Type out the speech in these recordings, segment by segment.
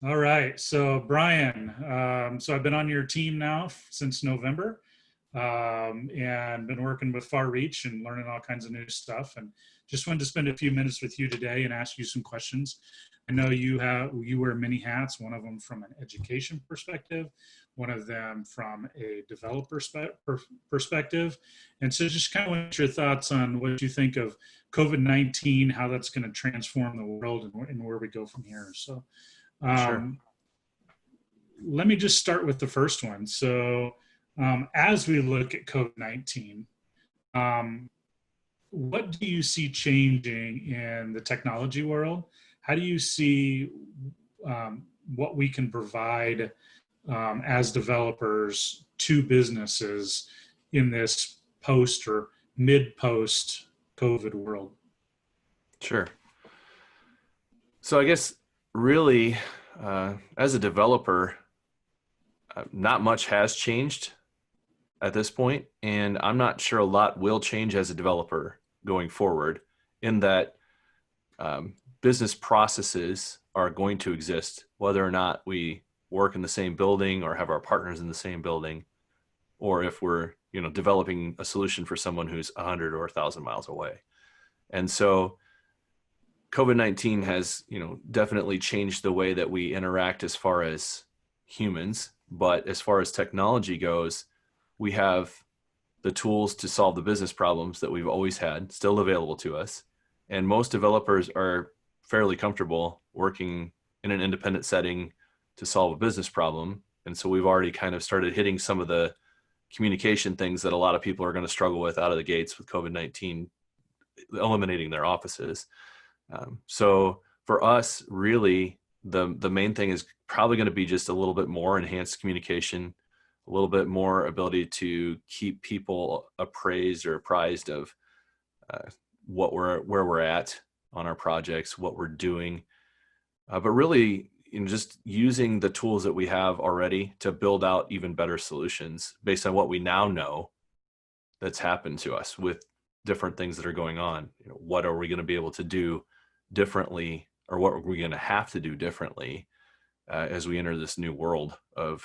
All right. So, Brian, so I've been on your team now since November, and been working with Far Reach and learning all kinds of new stuff. And just wanted to spend a few minutes with you today and ask you some questions. I know you wear many hats. One of them from an education perspective, one of them from a developer perspective. And so, just kind of want your thoughts on what you think of COVID-19, how that's going to transform the world, and where we go from here. So. Sure. Um, Let me just start with the first one. So, as we look at COVID 19, um, what do you see changing in the technology world? How do you see what we can provide as developers to businesses in this post or mid post COVID world? Sure. So I guess really, as a developer, not much has changed at this point, and I'm not sure a lot will change as a developer going forward. In that, business processes are going to exist, whether or not we work in the same building or have our partners in the same building, or if we're developing a solution for someone who's 100 or 1,000 miles away. And so COVID-19 has, definitely changed the way that we interact as far as humans. But as far as technology goes, we have the tools to solve the business problems that we've always had still available to us. And most developers are fairly comfortable working in an independent setting to solve a business problem. And so we've already kind of started hitting some of the communication things that a lot of people are going to struggle with out of the gates with COVID-19 eliminating their offices. So for us, really, the main thing is probably going to be just a little bit more enhanced communication, a little bit more ability to keep people appraised or apprised of where we're at on our projects, what we're doing, but really, just using the tools that we have already to build out even better solutions based on what we now know that's happened to us with different things that are going on. What are we going to be able to do differently, or what are we going to have to do differently as we enter this new world of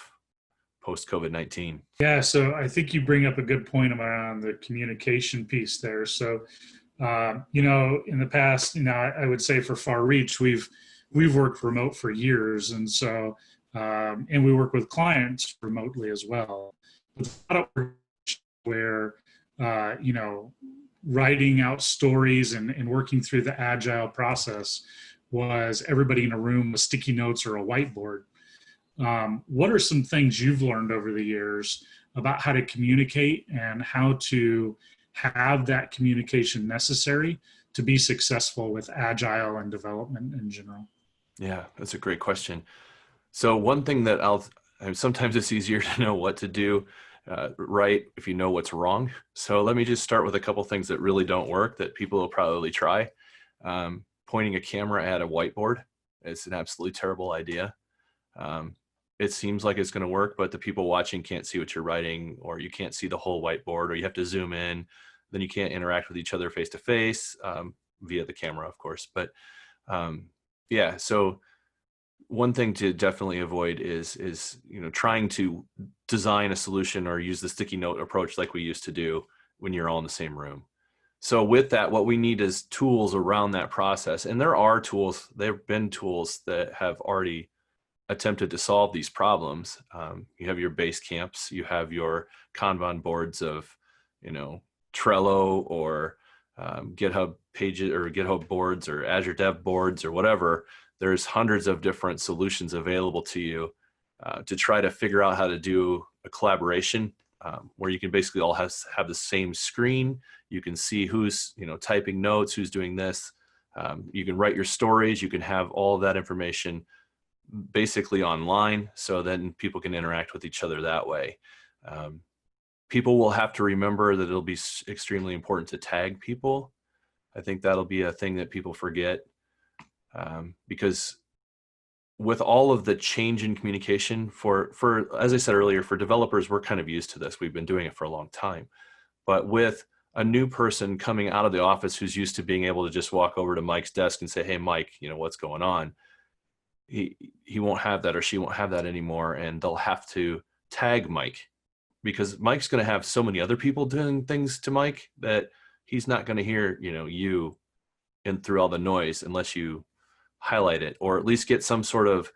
post COVID-19? Yeah, so I think you bring up a good point around the communication piece there. So, in the past, I would say for Far Reach, we've worked remote for years, and so and we work with clients remotely as well. With a lot of where uh, you know writing out stories and working through the agile process was everybody in a room with sticky notes or a whiteboard. What are some things you've learned over the years about how to communicate and how to have that communication necessary to be successful with agile and development in general? Yeah, that's a great question. So one thing that sometimes it's easier to know what to do right if you know what's wrong. So let me just start with a couple things that really don't work that people will probably try. Pointing a camera at a whiteboard is an absolutely terrible idea. It seems like it's going to work, but the people watching can't see what you're writing, or you can't see the whole whiteboard, or you have to zoom in. Then you can't interact with each other face to face via the camera, of course. But yeah, so one thing to definitely avoid is trying to design a solution or use the sticky note approach like we used to do when you're all in the same room. So with that, what we need is tools around that process. And there are tools, there have been tools that have already attempted to solve these problems. You have your base camps, you have your Kanban boards of, Trello or GitHub pages or GitHub boards or Azure Dev boards or whatever. There's hundreds of different solutions available to you to try to figure out how to do a collaboration where you can basically all have the same screen. You can see who's typing notes, who's doing this. You can write your stories. You can have all of that information basically online, so then people can interact with each other that way. People will have to remember that it'll be extremely important to tag people. I think that'll be a thing that people forget because with all of the change in communication for, as I said earlier, for developers, we're kind of used to this. We've been doing it for a long time. But with a new person coming out of the office who's used to being able to just walk over to Mike's desk and say, hey, Mike, what's going on? he won't have that, or she won't have that anymore, and they'll have to tag Mike, because Mike's going to have so many other people doing things to Mike that he's not going to hear, you in through all the noise unless you highlight it, or at least get some sort of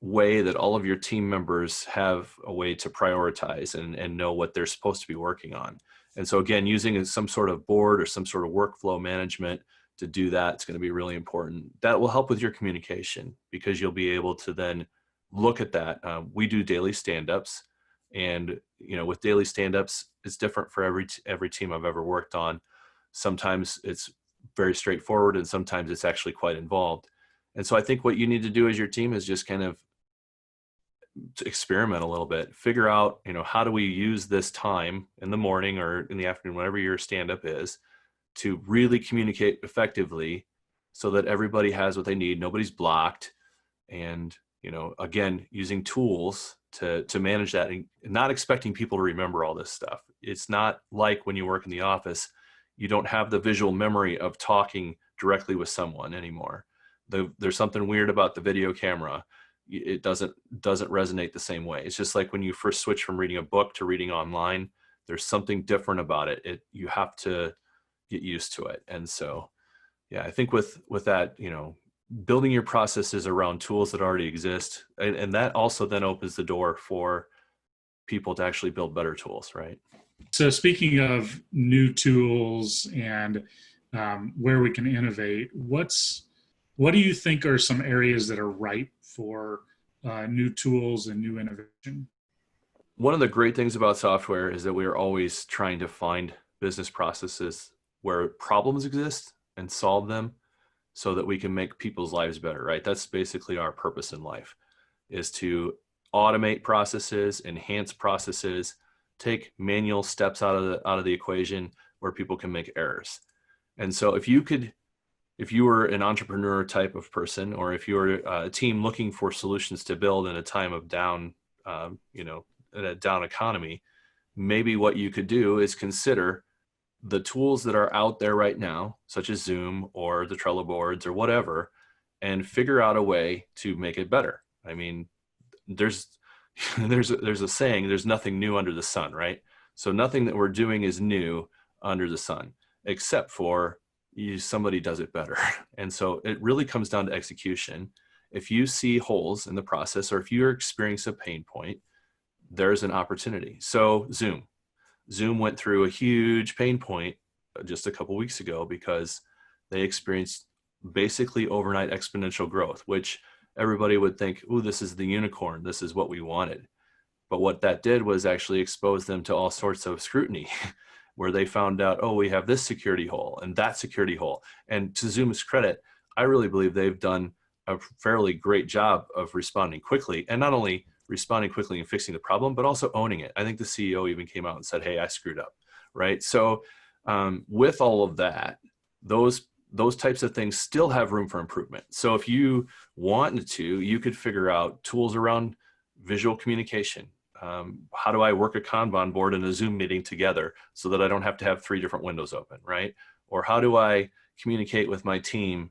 way that all of your team members have a way to prioritize and know what they're supposed to be working on. And so again, using some sort of board or some sort of workflow management to do that, it's going to be really important. That will help with your communication, because you'll be able to then look at that. We do daily stand-ups, and with daily stand-ups, it's different for every team I've ever worked on. Sometimes it's very straightforward, and sometimes it's actually quite involved. And so I think what you need to do as your team is just kind of to experiment a little bit, figure out, how do we use this time in the morning or in the afternoon, whatever your stand-up is, to really communicate effectively so that everybody has what they need, nobody's blocked. And, again, using tools to manage that, and not expecting people to remember all this stuff. It's not like when you work in the office, you don't have the visual memory of talking directly with someone anymore. There's something weird about the video camera. It doesn't resonate the same way. It's just like when you first switch from reading a book to reading online, there's something different about it. You have to get used to it. And so, yeah, I think with that, building your processes around tools that already exist, and that also then opens the door for people to actually build better tools, right? So speaking of new tools and where we can innovate, what do you think are some areas that are ripe for new tools and new innovation? One of the great things about software is that we are always trying to find business processes where problems exist and solve them so that we can make people's lives better, right? That's basically our purpose in life, is to automate processes, enhance processes, take manual steps out of the equation where people can make errors. And so if you were an entrepreneur type of person, or if you were a team looking for solutions to build in a time of down, in a down economy, maybe what you could do is consider the tools that are out there right now, such as Zoom or the Trello boards or whatever, and figure out a way to make it better. I mean, there's a saying, there's nothing new under the sun, right? So nothing that we're doing is new under the sun, except for somebody does it better. And so it really comes down to execution. If you see holes in the process, or if you're experiencing a pain point, there's an opportunity. So Zoom went through a huge pain point just a couple weeks ago because they experienced basically overnight exponential growth, which everybody would think, oh, this is the unicorn. This is what we wanted. But what that did was actually expose them to all sorts of scrutiny where they found out, oh, we have this security hole and that security hole. And to Zoom's credit, I really believe they've done a fairly great job of responding quickly, and not only responding quickly and fixing the problem, but also owning it. I think the CEO even came out and said, hey, I screwed up, right? So with all of that, those types of things still have room for improvement. So if you wanted to, you could figure out tools around visual communication. How do I work a Kanban board and a Zoom meeting together so that I don't have to have 3 different windows open, right? Or how do I communicate with my team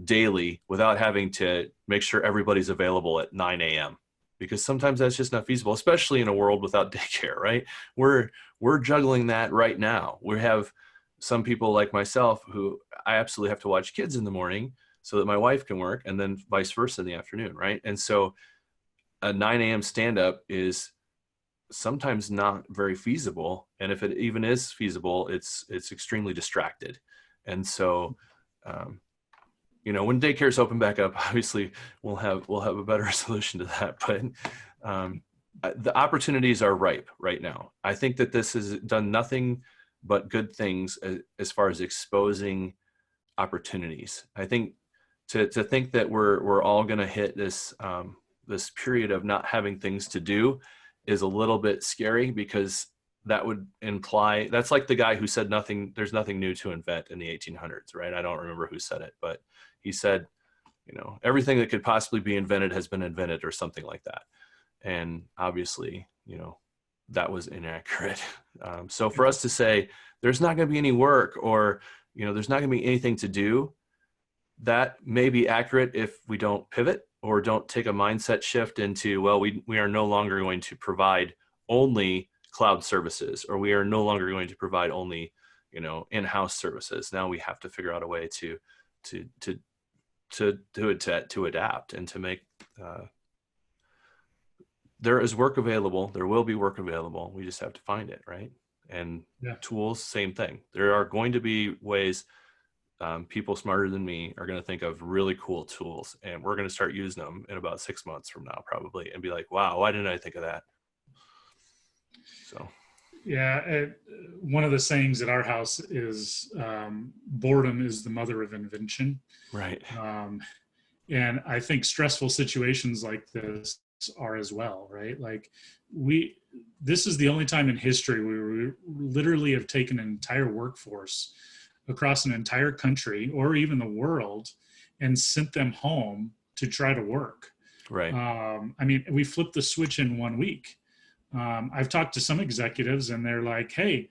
daily without having to make sure everybody's available at 9 a.m.? Because sometimes that's just not feasible, especially in a world without daycare, right? We're juggling that right now. We have some people like myself who I absolutely have to watch kids in the morning so that my wife can work, and then vice versa in the afternoon, right? And so a 9 a.m. stand-up is sometimes not very feasible. And if it even is feasible, it's extremely distracted. And so, when daycares open back up, obviously we'll have a better solution to that. But the opportunities are ripe right now. I think that this has done nothing but good things as far as exposing opportunities. I think to think that we're all going to hit this this period of not having things to do is a little bit scary, because that would imply, that's like the guy who said there's nothing new to invent in the 1800s, right? I don't remember who said it, but he said, everything that could possibly be invented has been invented, or something like that. And obviously, that was inaccurate. So for us to say there's not going to be any work, or, there's not going to be anything to do, that may be accurate if we don't pivot or don't take a mindset shift into, well, we are no longer going to provide only cloud services, or we are no longer going to provide only, in-house services. Now we have to figure out a way to adapt and to make, there is work available. There will be work available. We just have to find it, right? And Yeah. tools, same thing. There are going to be ways, people smarter than me are going to think of really cool tools, and we're going to start using them in about 6 months from now, probably, and be like, wow, why didn't I think of that? So, Yeah. One of the sayings at our house is boredom is the mother of invention. right. And I think stressful situations like this are as well, right? Like this is the only time in history where we literally have taken an entire workforce across an entire country or even the world and sent them home to try to work. Right. I mean, we flipped the switch in 1 week. I've talked to some executives and they're like, hey,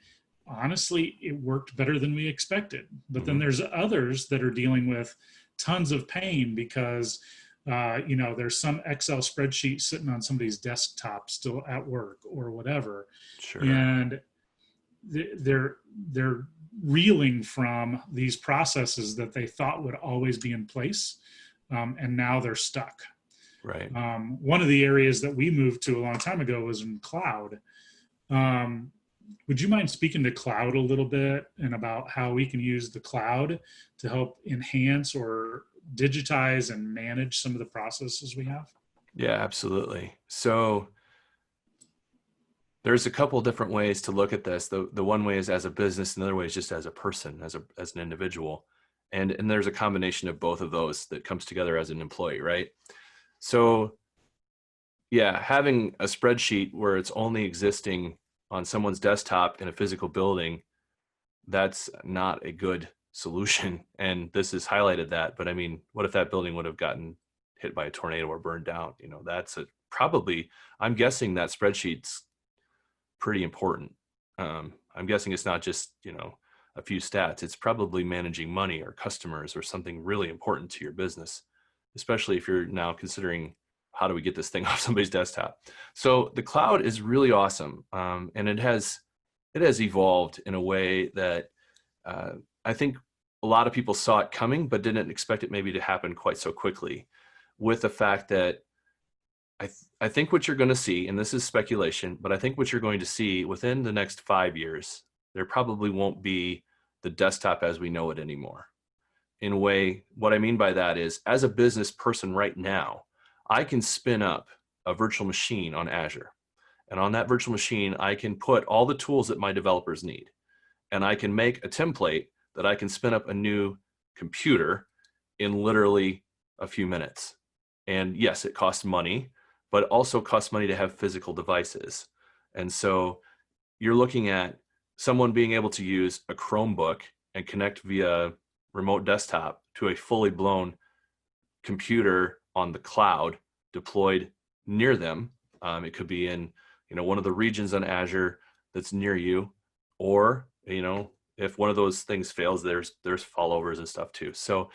honestly, it worked better than we expected. But then there's others that are dealing with tons of pain because, there's some Excel spreadsheet sitting on somebody's desktop still at work or whatever. Sure. And they're reeling from these processes that they thought would always be in place. And now they're stuck. Right. One of the areas that we moved to a long time ago was in cloud. Would you mind speaking to cloud a little bit and about how we can use the cloud to help enhance or digitize and manage some of the processes we have? Yeah, absolutely. So there's a couple different ways to look at this. The one way is as a business, another way is just as a person, as an individual. And there's a combination of both of those that comes together as an employee, right? So yeah, having a spreadsheet where it's only existing on someone's desktop in a physical building, that's not a good solution. And this has highlighted that. But I mean, what if that building would have gotten hit by a tornado or burned down? That's probably, I'm guessing that spreadsheet's pretty important. I'm guessing it's not just, a few stats. It's probably managing money or customers or something really important to your business, especially if you're now considering, how do we get this thing off somebody's desktop? So the cloud is really awesome. And it has evolved in a way that I think a lot of people saw it coming, but didn't expect it maybe to happen quite so quickly, with the fact that I think what you're going to see, and this is speculation, but I think what you're going to see within the next 5 years, there probably won't be the desktop as we know it anymore. In a way, what I mean by that is, as a business person right now, I can spin up a virtual machine on Azure. And on that virtual machine, I can put all the tools that my developers need. And I can make a template that I can spin up a new computer in literally a few minutes. And yes, it costs money, but it also costs money to have physical devices. And so you're looking at someone being able to use a Chromebook and connect via remote desktop to a fully blown computer on the cloud deployed near them. It could be in, one of the regions on Azure that's near you, or, if one of those things fails, there's fallovers and stuff too. So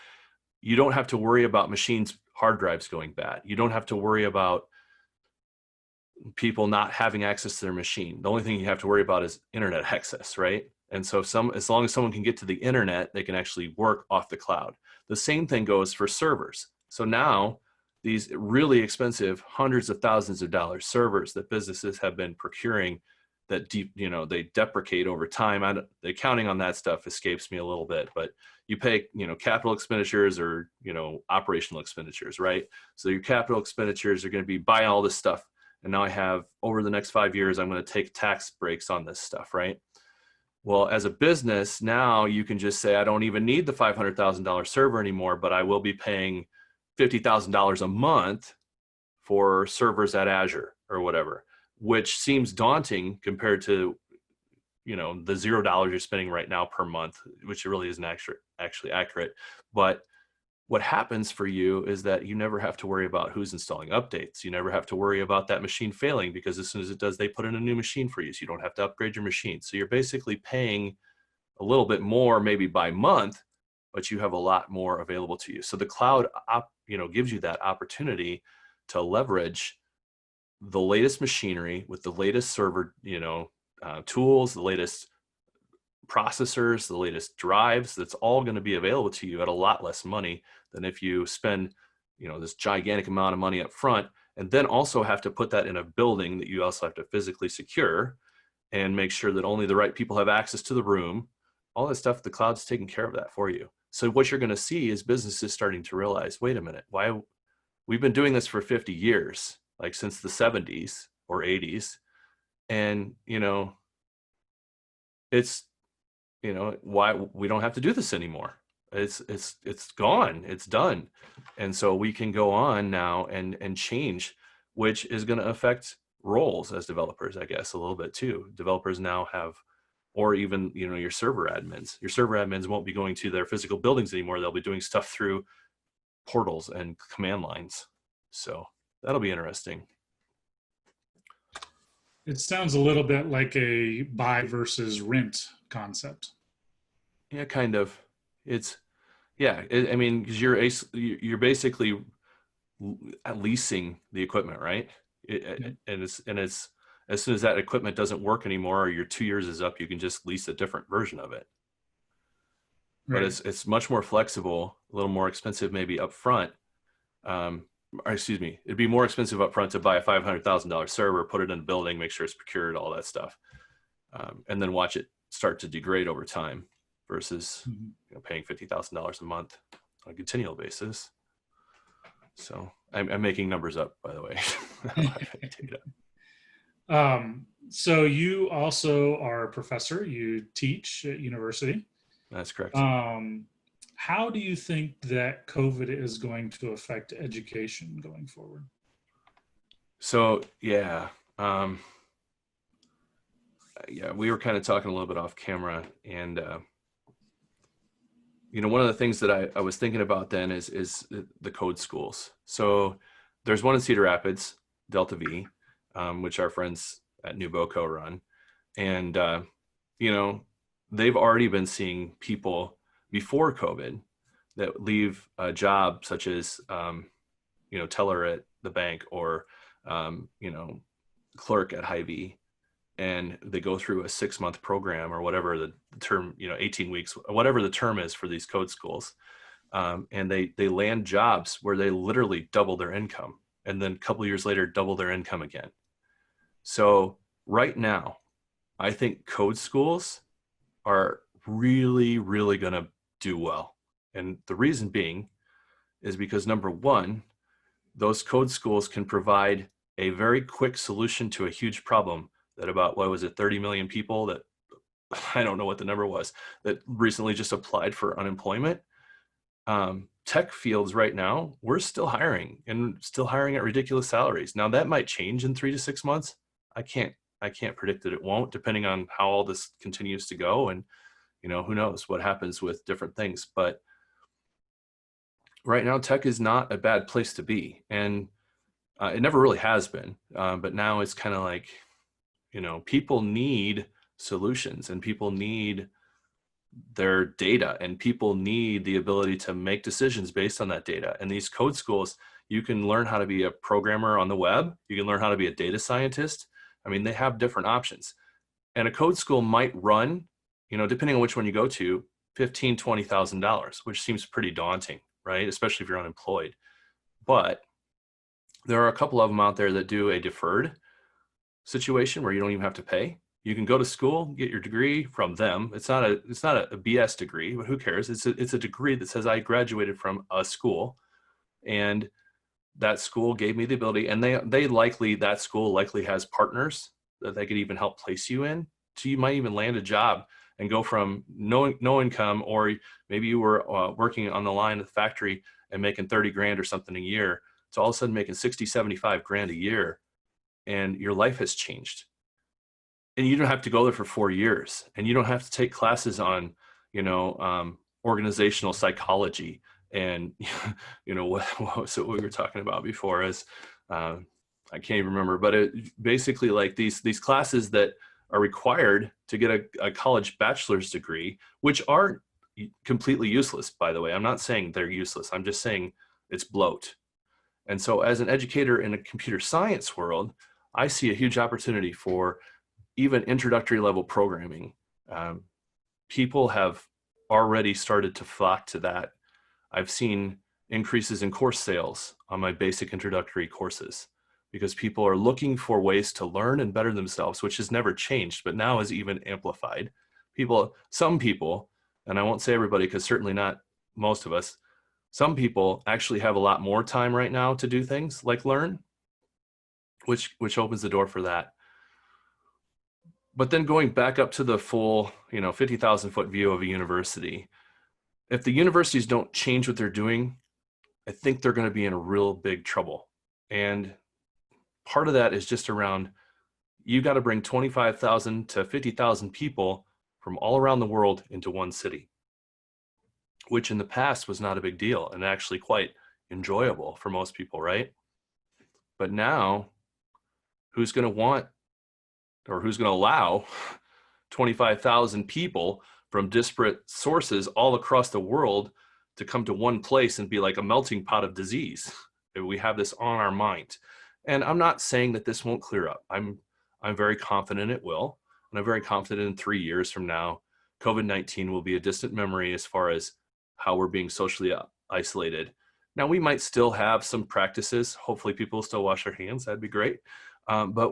you don't have to worry about machines, hard drives going bad. You don't have to worry about people not having access to their machine. The only thing you have to worry about is internet access, right? And so as long as someone can get to the internet, they can actually work off the cloud. The same thing goes for servers. So now these really expensive hundreds of thousands of dollars servers that businesses have been procuring that they deprecate over time. The accounting on that stuff escapes me a little bit, but you pay, capital expenditures or, operational expenditures, right? So your capital expenditures are going to be buying all this stuff. And now I have, over the next 5 years, I'm going to take tax breaks on this stuff, right? Well, as a business, now you can just say, I don't even need the $500,000 server anymore, but I will be paying $50,000 a month for servers at Azure or whatever, which seems daunting compared to, the $0 you're spending right now per month, which really isn't actually accurate. But what happens for you is that you never have to worry about who's installing updates. You never have to worry about that machine failing, because as soon as it does, they put in a new machine for you. So you don't have to upgrade your machine. So you're basically paying a little bit more maybe by month, but you have a lot more available to you. So the cloud, gives you that opportunity to leverage the latest machinery with the latest server, tools, the latest processors, the latest drives. That's all going to be available to you at a lot less money than if you spend, this gigantic amount of money up front, and then also have to put that in a building that you also have to physically secure and make sure that only the right people have access to the room. All that stuff, the cloud's taking care of that for you. So what you're going to see is businesses starting to realize, wait a minute, why we've been doing this for 50 years, like since the 70s or 80s. And, it's, why we don't have to do this anymore. It's gone, it's done. And so we can go on now and change, which is going to affect roles as developers, I guess, a little bit too. Developers now have, or even, your server admins. Your server admins won't be going to their physical buildings anymore. They'll be doing stuff through portals and command lines. So that'll be interesting. It sounds a little bit like a buy versus rent concept. Yeah, kind of. It's, yeah. I mean, because you're basically leasing the equipment, right? And it's as soon as that equipment doesn't work anymore, or your 2 years is up, you can just lease a different version of it. Right. But it's much more flexible, a little more expensive maybe up front. It'd be more expensive up front to buy a $500,000 server, put it in a building, make sure it's procured, all that stuff, and then watch it start to degrade over time versus paying $50,000 a month on a continual basis. So I'm making numbers up, by the way. So you also are a professor. You teach at university. That's correct. How do you think that COVID is going to affect education going forward? So, we were kind of talking a little bit off camera, and one of the things that I was thinking about then is the code schools. So there's one in Cedar Rapids, Delta V, which our friends at New Boco run. And, they've already been seeing people before COVID that leave a job such as, teller at the bank or, clerk at Hy-Vee, and they go through a 6-month program or whatever the term, 18 weeks, whatever the term is for these code schools. And they land jobs where they literally double their income, and then a couple of years later, double their income again. So right now, I think code schools are really, really going to do well. And the reason being is because, number one, those code schools can provide a very quick solution to a huge problem that about, 30 million people that, I don't know what the number was, that recently just applied for unemployment. Tech fields right now, we're still hiring at ridiculous salaries. Now that might change in 3 to 6 months. I can't predict that it won't, depending on how all this continues to go. And, who knows what happens with different things. But right now, tech is not a bad place to be. And it never really has been. But now it's kind of like, people need solutions, and people need their data, and people need the ability to make decisions based on that data. And these code schools, you can learn how to be a programmer on the web. You can learn how to be a data scientist. I mean, they have different options. And a code school might run, depending on which one you go to, $15,000, $20,000, which seems pretty daunting, right? Especially if you're unemployed. But there are a couple of them out there that do a deferred situation where you don't even have to pay. You can go to school, get your degree from them. It's not a BS degree, but who cares? It's a degree that says I graduated from a school, and that school gave me the ability, and that school likely has partners that they could even help place you in. So you might even land a job and go from no income, or maybe you were working on the line at the factory and making 30 grand or something a year, to all of a sudden making 60, 75 grand a year, and your life has changed. And you don't have to go there for 4 years, and you don't have to take classes on, organizational psychology. And, what we were talking about before is, I can't even remember, but it basically like these classes that are required to get a college bachelor's degree, which are completely useless, by the way. I'm not saying they're useless. I'm just saying it's bloat. And so as an educator in a computer science world, I see a huge opportunity for even introductory level programming. People have already started to flock to that. I've seen increases in course sales on my basic introductory courses because people are looking for ways to learn and better themselves, which has never changed, but now is even amplified. Some people, and I won't say everybody because certainly not most of us, some people actually have a lot more time right now to do things like learn, which opens the door for that. But then going back up to the full, 50,000 foot view of a university, if the universities don't change what they're doing, I think they're going to be in a real big trouble. And part of that is just around, you got to bring 25,000 to 50,000 people from all around the world into one city, which in the past was not a big deal and actually quite enjoyable for most people, right? But now, who's going to want, or who's going to allow 25,000 people from disparate sources all across the world to come to one place and be like a melting pot of disease? We have this on our mind. And I'm not saying that this won't clear up. I'm very confident it will. And I'm very confident in 3 years from now, COVID-19 will be a distant memory as far as how we're being socially isolated. Now, we might still have some practices. Hopefully people will still wash their hands. That'd be great. But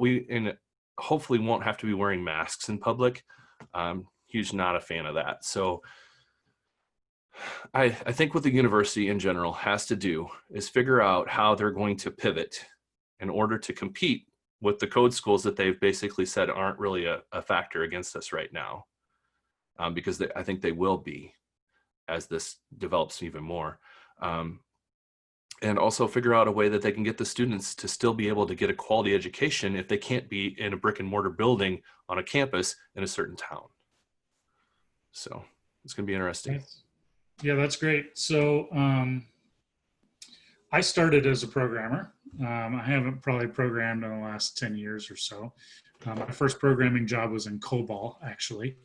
hopefully won't have to be wearing masks in public. Huge not a fan of that. So I think what the university in general has to do is figure out how they're going to pivot in order to compete with the code schools that they've basically said aren't really a factor against us right now, because I think they will be as this develops even more. And also figure out a way that they can get the students to still be able to get a quality education if they can't be in a brick and mortar building on a campus in a certain town. So it's going to be interesting. Yeah, that's great. So I started as a programmer. I haven't probably programmed in the last 10 years or so. My first programming job was in COBOL, actually.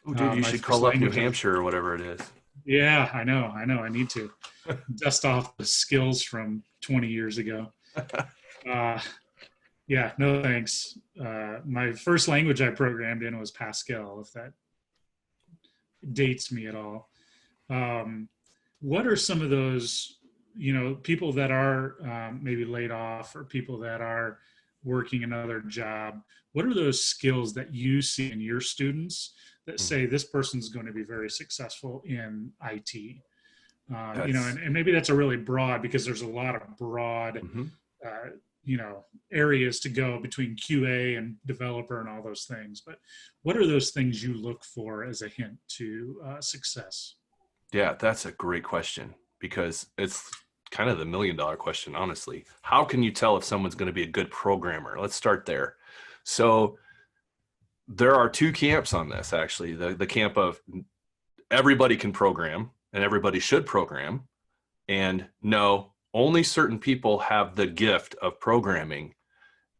Oh, dude, you should call up New Hampshire or whatever it is. Yeah, I know. I need to dust off the skills from 20 years ago. Yeah, no thanks. My first language I programmed in was Pascal, if that dates me at all. What are some of those, people that are maybe laid off or people that are working another job? What are those skills that you see in your students that say this person's going to be very successful in IT? And maybe that's a really broad, because there's a lot of broad, areas to go between QA and developer and all those things. But what are those things you look for as a hint to success? Yeah, that's a great question, because it's kind of the $1 million question, honestly. How can you tell if someone's going to be a good programmer? Let's start there. So there are two camps on this, actually. The camp of everybody can program and everybody should program, and no, only certain people have the gift of programming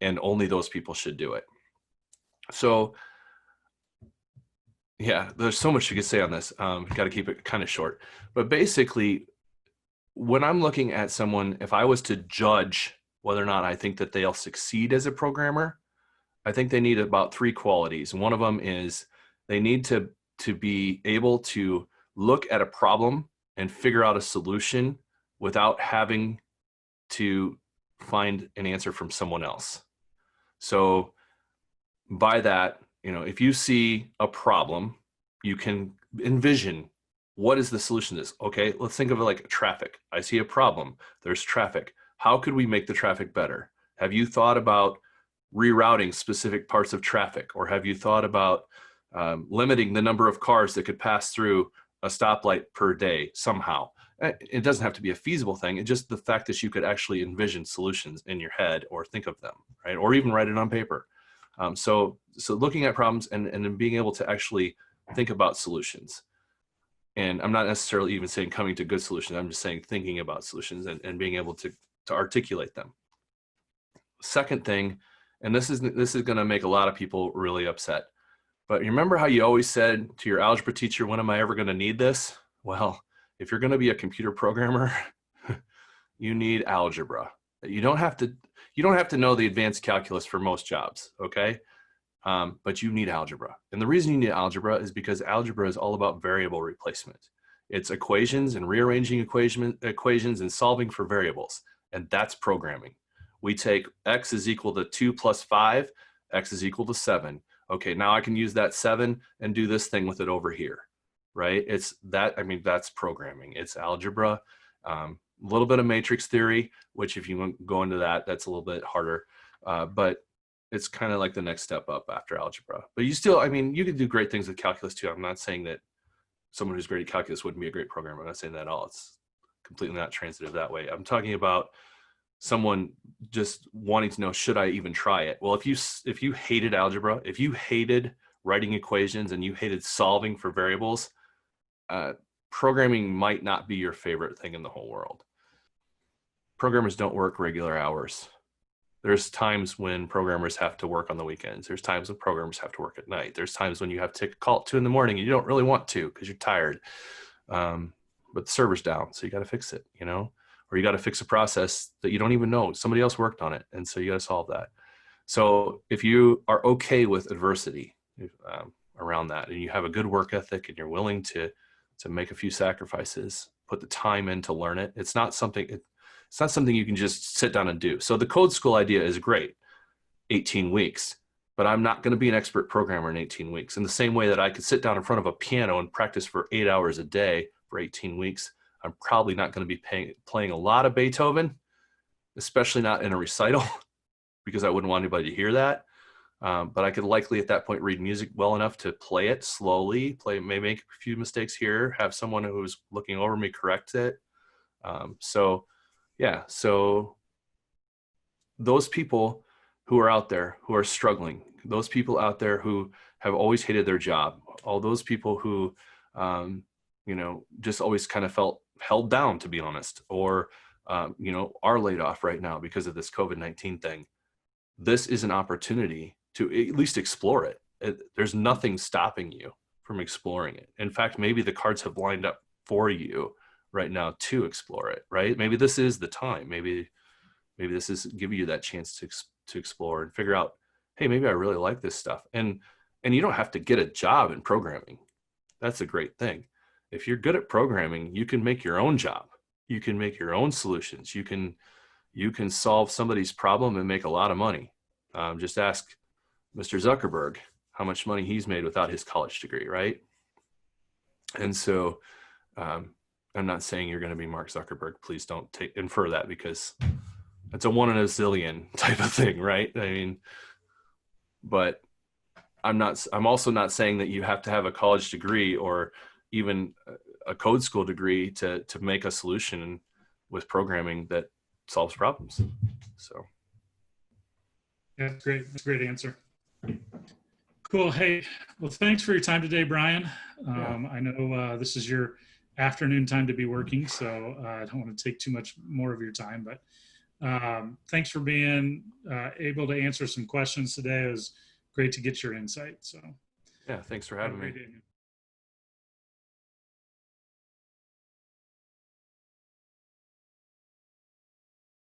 and only those people should do it. So yeah, there's so much you could say on this. Got to keep it kind of short. But basically, when I'm looking at someone, if I was to judge whether or not I think that they'll succeed as a programmer, I think they need about 3 qualities. One of them is they need to be able to look at a problem and figure out a solution without having to find an answer from someone else. So by that, if you see a problem, you can envision what is the solution to this. Okay, let's think of it like traffic. I see a problem. There's traffic. How could we make the traffic better? Have you thought about rerouting specific parts of traffic? Or have you thought about limiting the number of cars that could pass through a stoplight per day somehow? It doesn't have to be a feasible thing. It's just the fact that you could actually envision solutions in your head or think of them, right? Or even write it on paper. So looking at problems and then being able to actually think about solutions. And I'm not necessarily even saying coming to good solutions. I'm just saying thinking about solutions and being able to articulate them. Second thing, and this is going to make a lot of people really upset. But you remember how you always said to your algebra teacher, when am I ever going to need this? Well, if you're going to be a computer programmer, you need algebra. You don't have to know the advanced calculus for most jobs, okay? But you need algebra. And the reason you need algebra is because algebra is all about variable replacement. It's equations and rearranging equations and solving for variables. And that's programming. We take x is equal to 2 plus 5, x is equal to 7. Okay, now I can use that 7 and do this thing with it over here, right? That's programming. It's algebra, a little bit of matrix theory, which if you go into that, that's a little bit harder. But it's kind of like the next step up after algebra. But you still, you can do great things with calculus too. I'm not saying that someone who's great at calculus wouldn't be a great programmer. I'm not saying that at all. It's completely not transitive that way. I'm talking about someone just wanting to know, should I even try it? Well, if you hated algebra, if you hated writing equations and you hated solving for variables, programming might not be your favorite thing in the whole world. Programmers don't work regular hours. There's times when programmers have to work on the weekends. There's times when programmers have to work at night. There's times when you have to take a call at 2 in the morning and you don't really want to because you're tired. But the server's down, so you got to fix it, or you got to fix a process that you don't even know. Somebody else worked on it, and so you got to solve that. So if you are okay with adversity around that, and you have a good work ethic, and you're willing to make a few sacrifices, put the time in to learn it, it's not something you can just sit down and do. So the code school idea is great, 18 weeks, but I'm not going to be an expert programmer in 18 weeks. In the same way that I could sit down in front of a piano and practice for 8 hours a day for 18 weeks, I'm probably not going to be playing a lot of Beethoven, especially not in a recital, because I wouldn't want anybody to hear that. But I could likely at that point read music well enough to play it slowly, may make a few mistakes here, have someone who's looking over me correct it. So those people who are out there who are struggling, those people out there who have always hated their job, all those people who, just always kind of felt held down, to be honest, or, are laid off right now because of this COVID-19 thing. This is an opportunity to at least explore it. There's nothing stopping you from exploring it. In fact, maybe the cards have lined up for you right now to explore it, right? Maybe this is the time. Maybe this is giving you that chance to explore and figure out, hey, maybe I really like this stuff. And you don't have to get a job in programming. That's a great thing. If you're good at programming, you can make your own job. You can make your own solutions. You can solve somebody's problem and make a lot of money. Just ask Mr. Zuckerberg how much money he's made without his college degree, right? And so I'm not saying you're going to be Mark Zuckerberg. Please don't infer that, because it's a 1 in a zillion type of thing, right? But I'm also not saying that you have to have a college degree or even a code school degree to make a solution with programming that solves problems. So. Yeah, that's great. That's a great answer. Cool. Hey, well, thanks for your time today, Brian. I know this is your afternoon time to be working, so I don't want to take too much more of your time, but thanks for being able to answer some questions today. It was great to get your insight. So yeah, thanks for having me.